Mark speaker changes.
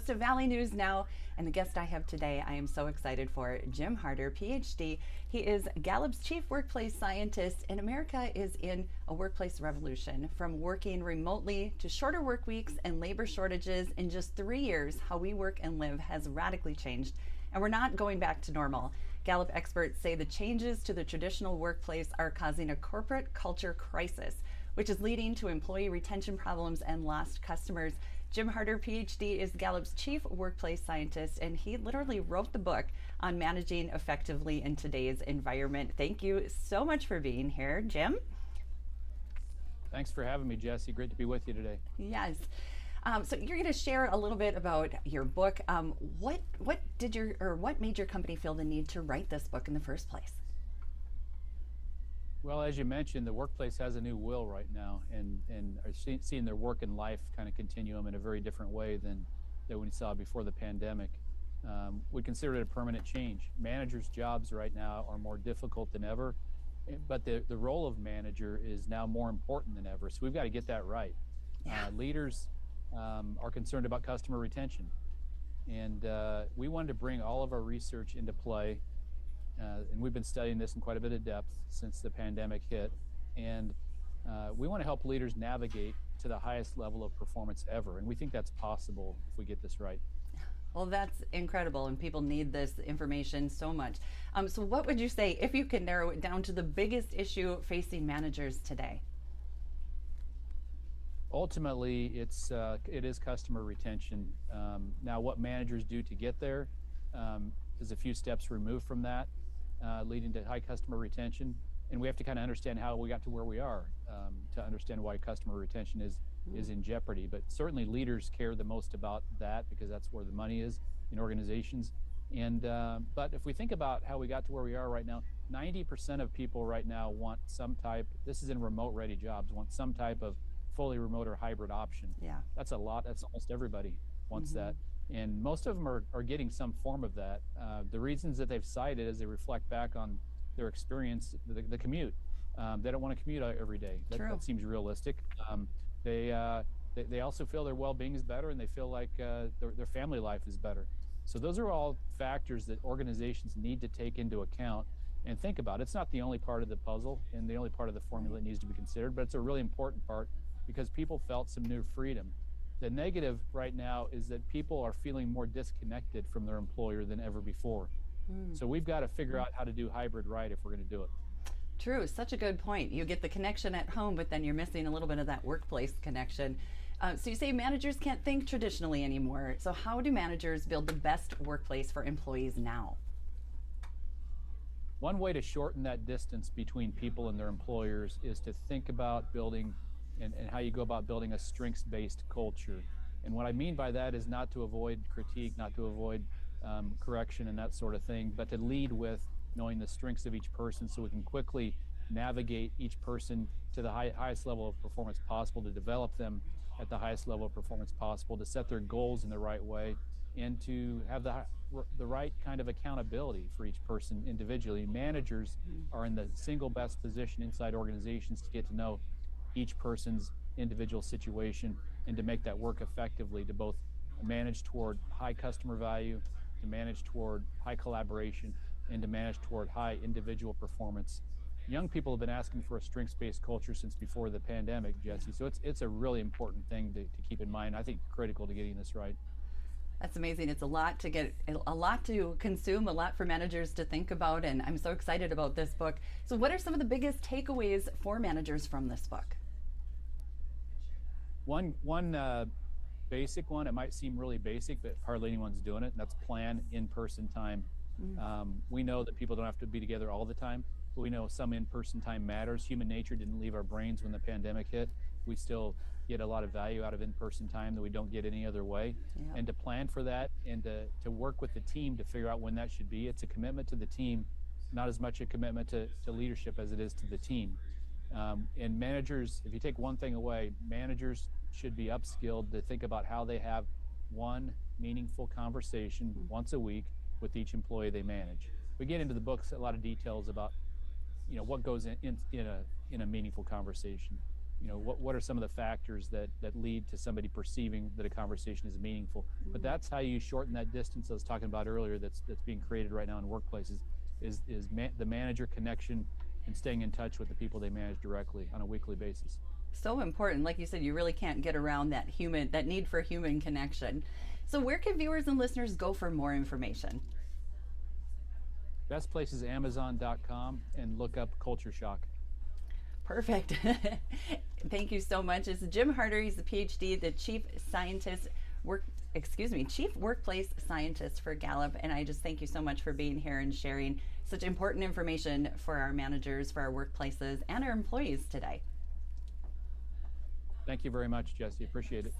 Speaker 1: To Valley News Now, and the guest I have today, I am so excited for Jim Harter, Ph.D. He is Gallup's chief workplace scientist, and America is in a workplace revolution. From working remotely to shorter work weeks and labor shortages, in just 3 years, how we work and live has radically changed, and we're not going back to normal. Gallup experts say the changes to the traditional workplace are causing a corporate culture crisis, which is leading to employee retention problems and lost customers. Jim Harter, Ph.D., is Gallup's chief workplace scientist, and he literally wrote the book on managing effectively in today's environment. Thank you so much for being here, Jim.
Speaker 2: Thanks for having me, Jesse. Great to be with you today.
Speaker 1: Yes. So you're going to share a little bit about your book. What made your company feel the need to write this book in the first place?
Speaker 2: Well, as you mentioned, the workplace has a new will right now, and are seeing their work and life kind of continuum in a very different way than we saw before the pandemic. We consider it a permanent change. Managers' jobs right now are more difficult than ever, but the role of manager is now more important than ever. So we've got to get that right.
Speaker 1: Yeah.
Speaker 2: Leaders are concerned about customer retention, and we wanted to bring all of our research into play. And we've been studying this in quite a bit of depth since the pandemic hit. And we want to help leaders navigate to the highest level of performance ever. And we think that's possible if we get this right.
Speaker 1: Well, that's incredible, and people need this information so much. So what would you say, if you can narrow it down to the biggest issue facing managers today?
Speaker 2: Ultimately, it is customer retention. Now, what managers do to get there is a few steps removed from that, leading to high customer retention. And we have to kind of understand how we got to where we are to understand why customer retention is in jeopardy. But certainly leaders care the most about that because that's where the money is in organizations. And but if we think about how we got to where we are right now, 90% of people right now want some type, this is in remote ready jobs, want some type of fully remote or hybrid option.
Speaker 1: Yeah.
Speaker 2: That's a lot. That's almost everybody wants that. And most of them are getting some form of that. The reasons that they've cited as they reflect back on their experience, the commute. They don't want to commute every day. That seems realistic. They also feel their well-being is better, and they feel like their family life is better. So those are all factors that organizations need to take into account and think about. It's not the only part of the puzzle and the only part of the formula that needs to be considered, but it's a really important part because people felt some new freedom. The negative right now is that people are feeling more disconnected from their employer than ever before. So we've got to figure out how to do hybrid right if we're going to do it.
Speaker 1: True, such a good point. You get the connection at home, but then you're missing a little bit of that workplace connection. So you say managers can't think traditionally anymore. So how do managers build the best workplace for employees now?
Speaker 2: One way to shorten that distance between people and their employers is to think about building and how you go about building a strengths-based culture. And what I mean by that is not to avoid critique, not to avoid correction and that sort of thing, but to lead with knowing the strengths of each person so we can quickly navigate each person to the highest level of performance possible, to develop them at the highest level of performance possible, to set their goals in the right way, and to have the right kind of accountability for each person individually. Managers are in the single best position inside organizations to get to know each person's individual situation and to make that work effectively, to both manage toward high customer value, to manage toward high collaboration, and to manage toward high individual performance. Young people have been asking for a strengths-based culture since before the pandemic, Jesse. So it's a really important thing to keep in mind. I think critical to getting this right.
Speaker 1: That's amazing. It's a lot to get, a lot to consume, a lot for managers to think about, and I'm so excited about this book. So what are some of the biggest takeaways for managers from this book?
Speaker 2: One basic one, it might seem really basic, but hardly anyone's doing it, and that's plan in-person time. We know that people don't have to be together all the time, but we know some in-person time matters. Human nature didn't leave our brains when the pandemic hit. We still get a lot of value out of in-person time that we don't get any other way.
Speaker 1: Yeah.
Speaker 2: And to plan for that and to work with the team to figure out when that should be, it's a commitment to the team, not as much a commitment to leadership as it is to the team. And managers, if you take one thing away, managers should be upskilled to think about how they have one meaningful conversation once a week with each employee they manage. We get into the books a lot of details about, what goes in a meaningful conversation. what are some of the factors that lead to somebody perceiving that a conversation is meaningful. But that's how you shorten that distance I was talking about earlier that's being created right now in workplaces is the manager connection and staying in touch with the people they manage directly on a weekly basis.
Speaker 1: So important. Like you said, you really can't get around that need for human connection. So where can viewers and listeners go for more information?
Speaker 2: Best place is Amazon.com and look up Culture Shock.
Speaker 1: Perfect. Thank you so much. It's Jim Harter. He's the PhD, the Chief Workplace Scientist for Gallup. And I just thank you so much for being here and sharing such important information for our managers, for our workplaces, and our employees today.
Speaker 2: Thank you very much, Jesse. Appreciate it.